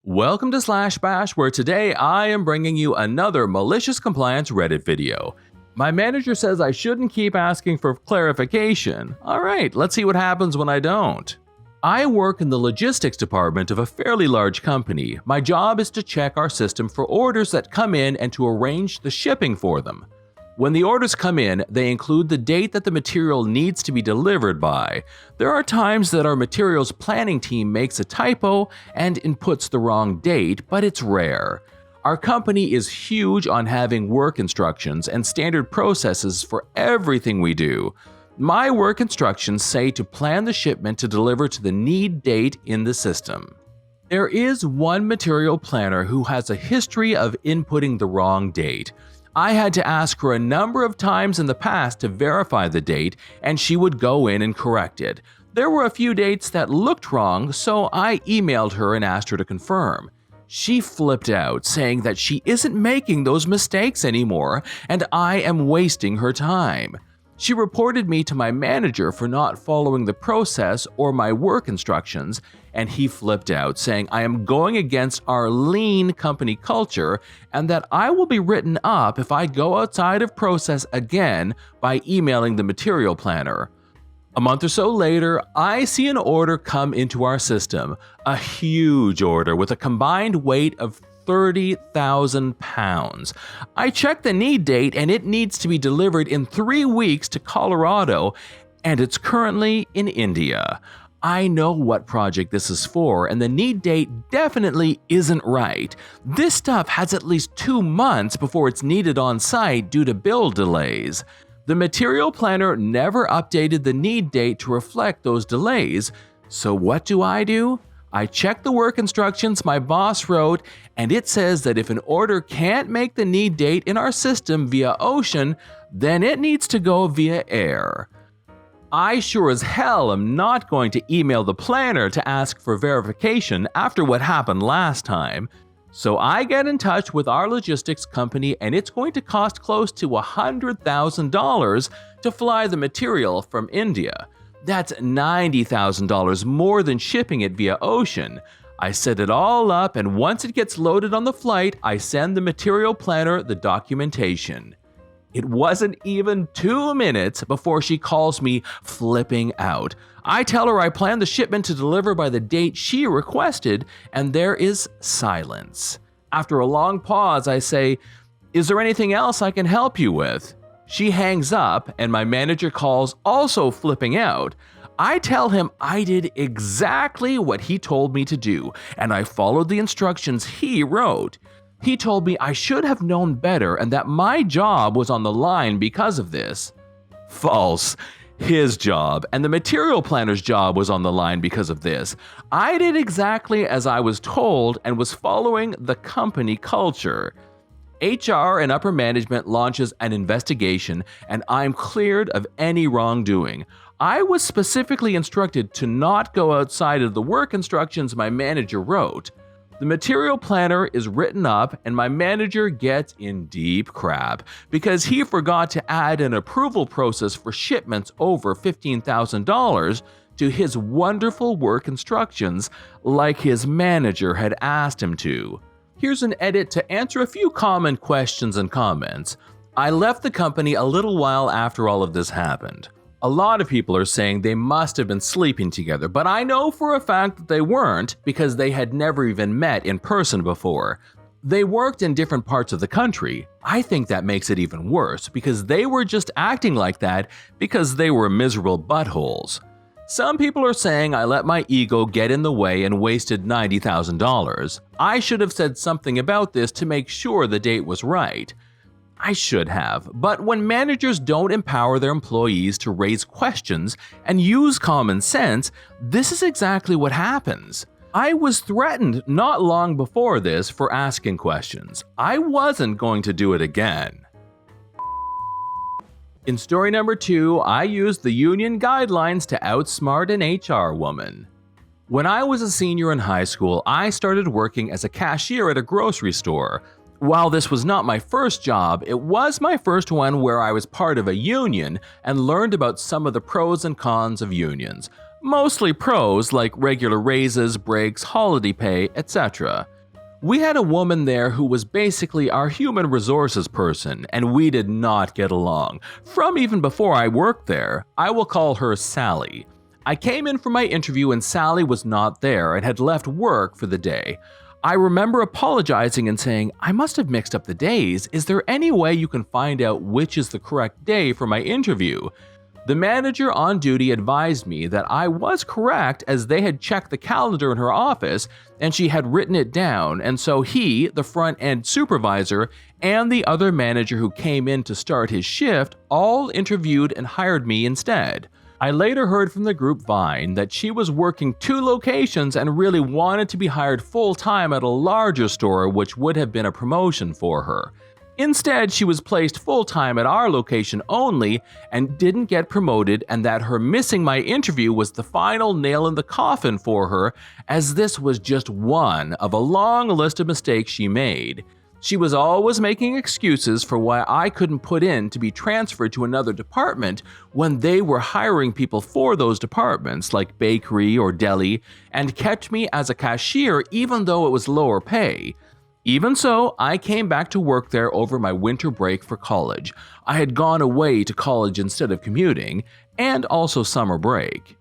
Welcome to Slash Bash, where today I am bringing you another malicious compliance Reddit video. My manager says I shouldn't keep asking for clarification. Alright, let's see what happens when I don't. I work in the logistics department of a fairly large company. My job is to check our system for orders that come in and to arrange the shipping for them. When the orders come in, they include the date that the material needs to be delivered by. There are times that our materials planning team makes a typo and inputs the wrong date, but it's rare. Our company is huge on having work instructions and standard processes for everything we do. My work instructions say to plan the shipment to deliver to the need date in the system. There is one material planner who has a history of inputting the wrong date. I had to ask her a number of times in the past to verify the date, and she would go in and correct it. There were a few dates that looked wrong, so I emailed her and asked her to confirm. She flipped out, saying that she isn't making those mistakes anymore, and I am wasting her time. She reported me to my manager for not following the process or my work instructions, and he flipped out, saying I am going against our lean company culture and that I will be written up if I go outside of process again by emailing the material planner. A month or so later, I see an order come into our system, a huge order with a combined weight of 30,000 pounds. I checked the need date and it needs to be delivered in 3 weeks to Colorado, and it's currently in India. I know what project this is for, and the need date definitely isn't right. This stuff has at least 2 months before it's needed on site due to build delays. The material planner never updated the need date to reflect those delays, so what do? I check the work instructions my boss wrote, and it says that if an order can't make the need date in our system via ocean, then it needs to go via air. I sure as hell am not going to email the planner to ask for verification after what happened last time. So I get in touch with our logistics company, and it's going to cost close to $100,000 to fly the material from India. That's $90,000 more than shipping it via ocean. I set it all up, and once it gets loaded on the flight, I send the material planner the documentation. It wasn't even 2 minutes before she calls me flipping out. I tell her I plan the shipment to deliver by the date she requested, and there is silence. After a long pause, I say, "Is there anything else I can help you with?" She hangs up, and my manager calls, also flipping out. I tell him I did exactly what he told me to do, and I followed the instructions he wrote. He told me I should have known better and that my job was on the line because of this. False. His job and the material planner's job was on the line because of this. I did exactly as I was told and was following the company culture. HR and upper management launches an investigation, and I'm cleared of any wrongdoing. I was specifically instructed to not go outside of the work instructions my manager wrote. The material planner is written up, and my manager gets in deep crap because he forgot to add an approval process for shipments over $15,000 to his wonderful work instructions like his manager had asked him to. Here's an edit to answer a few common questions and comments. I left the company a little while after all of this happened. A lot of people are saying they must have been sleeping together, but I know for a fact that they weren't because they had never even met in person before. They worked in different parts of the country. I think that makes it even worse because they were just acting like that because they were miserable buttholes. Some people are saying I let my ego get in the way and wasted $90,000. I should have said something about this to make sure the date was right. I should have, but when managers don't empower their employees to raise questions and use common sense, this is exactly what happens. I was threatened not long before this for asking questions. I wasn't going to do it again. In story number 2, I used the union guidelines to outsmart an HR woman. When I was a senior in high school, I started working as a cashier at a grocery store. While this was not my first job, it was my first one where I was part of a union and learned about some of the pros and cons of unions. Mostly pros like regular raises, breaks, holiday pay, etc. We had a woman there who was basically our human resources person, and we did not get along. From even before I worked there, I will call her Sally. I came in for my interview and Sally was not there and had left work for the day. I remember apologizing and saying, "I must have mixed up the days. Is there any way you can find out which is the correct day for my interview?" The manager on duty advised me that I was correct as they had checked the calendar in her office and she had written it down, and so he, the front-end supervisor, and the other manager who came in to start his shift all interviewed and hired me instead. I later heard from the grapevine that she was working 2 locations and really wanted to be hired full-time at a larger store, which would have been a promotion for her. Instead, she was placed full-time at our location only and didn't get promoted, and that her missing my interview was the final nail in the coffin for her, as this was just one of a long list of mistakes she made. She was always making excuses for why I couldn't put in to be transferred to another department when they were hiring people for those departments, like bakery or deli, and kept me as a cashier even though it was lower pay. Even so, I came back to work there over my winter break for college. I had gone away to college instead of commuting, and also summer break.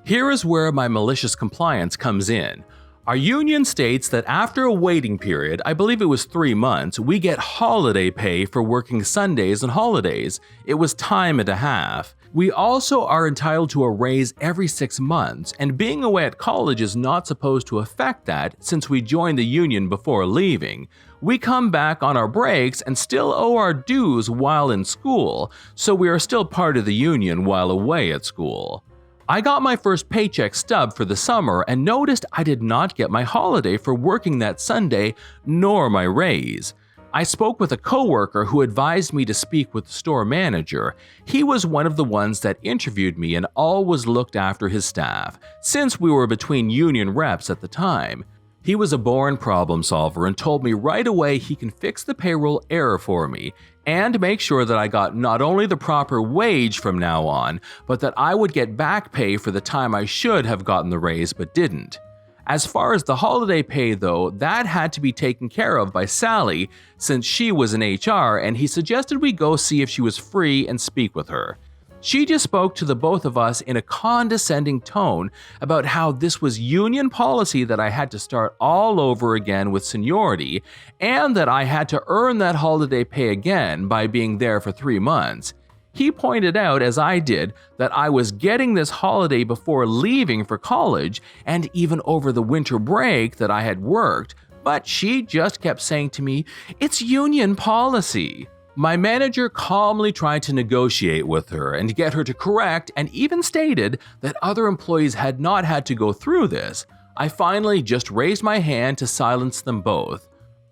Here is where my malicious compliance comes in. Our union states that after a waiting period, I believe it was 3 months, we get holiday pay for working Sundays and holidays. It was time and a half. We also are entitled to a raise every 6 months, and being away at college is not supposed to affect that since we joined the union before leaving. We come back on our breaks and still owe our dues while in school, so we are still part of the union while away at school. I got my first paycheck stub for the summer and noticed I did not get my holiday for working that Sunday, nor my raise. I spoke with a coworker who advised me to speak with the store manager. He was one of the ones that interviewed me and always looked after his staff, since we were between union reps at the time. He was a born problem solver and told me right away he can fix the payroll error for me and make sure that I got not only the proper wage from now on, but that I would get back pay for the time I should have gotten the raise but didn't. As far as the holiday pay though, that had to be taken care of by Sally since she was in HR, and he suggested we go see if she was free and speak with her. She just spoke to the both of us in a condescending tone about how this was union policy that I had to start all over again with seniority, and that I had to earn that holiday pay again by being there for 3 months. He pointed out, as I did, that I was getting this holiday before leaving for college and even over the winter break that I had worked, but she just kept saying to me, "It's union policy." My manager calmly tried to negotiate with her and get her to correct, and even stated that other employees had not had to go through this. I finally just raised my hand to silence them both.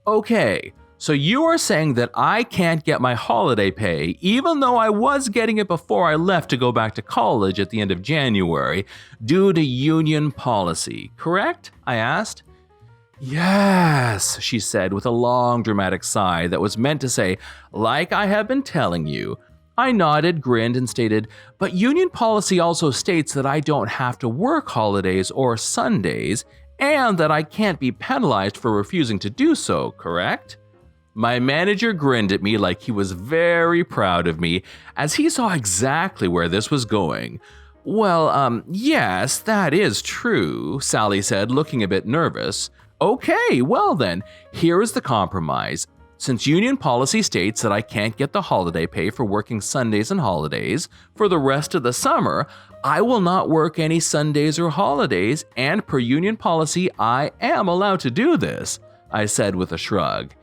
"Okay, so you are saying that I can't get my holiday pay even though I was getting it before I left to go back to college at the end of January due to union policy, correct?" I asked. "Yes," she said with a long dramatic sigh that was meant to say, "Like I have been telling you." I nodded, grinned, and stated, "But union policy also states that I don't have to work holidays or Sundays, and that I can't be penalized for refusing to do so, correct?" My manager grinned at me like he was very proud of me, as he saw exactly where this was going. "Well, yes, that is true," Sally said, looking a bit nervous. "Okay, well then, here is the compromise. Since union policy states that I can't get the holiday pay for working Sundays and holidays for the rest of the summer, I will not work any Sundays or holidays, and per union policy, I am allowed to do this," I said with a shrug.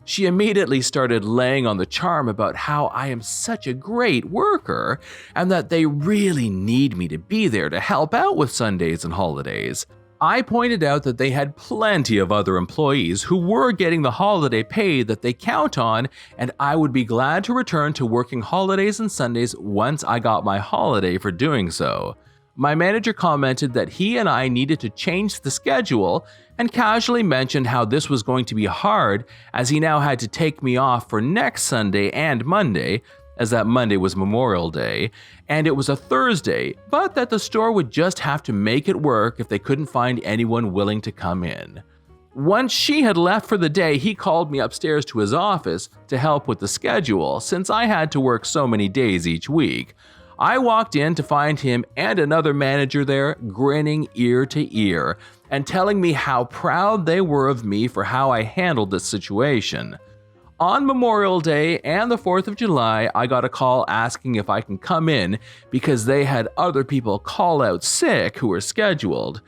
She immediately started laying on the charm about how I am such a great worker and that they really need me to be there to help out with Sundays and holidays. I pointed out that they had plenty of other employees who were getting the holiday pay that they count on, and I would be glad to return to working holidays and Sundays once I got my holiday for doing so. My manager commented that he and I needed to change the schedule and casually mentioned how this was going to be hard as he now had to take me off for next Sunday and Monday, as that Monday was Memorial Day, and it was a Thursday, but that the store would just have to make it work if they couldn't find anyone willing to come in. Once she had left for the day, he called me upstairs to his office to help with the schedule since I had to work so many days each week. I walked in to find him and another manager there grinning ear to ear and telling me how proud they were of me for how I handled this situation. On Memorial Day and the 4th of July, I got a call asking if I can come in because they had other people call out sick who were scheduled.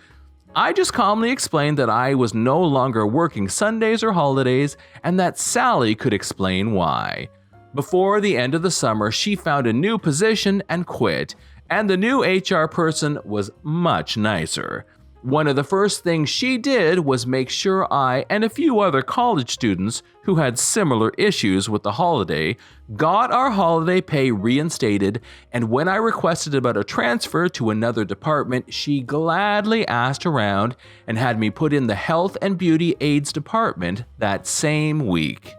I just calmly explained that I was no longer working Sundays or holidays and that Sally could explain why. Before the end of the summer, she found a new position and quit, and the new HR person was much nicer. One of the first things she did was make sure I and a few other college students who had similar issues with the holiday got our holiday pay reinstated, and when I requested about a transfer to another department, she gladly asked around and had me put in the Health and Beauty Aids department that same week.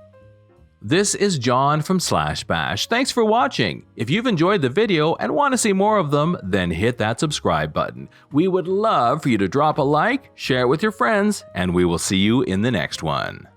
This is John from /bash. Thanks for watching. If you've enjoyed the video and want to see more of them, then hit that subscribe button. We would love for you to drop a like, share it with your friends, and we will see you in the next one.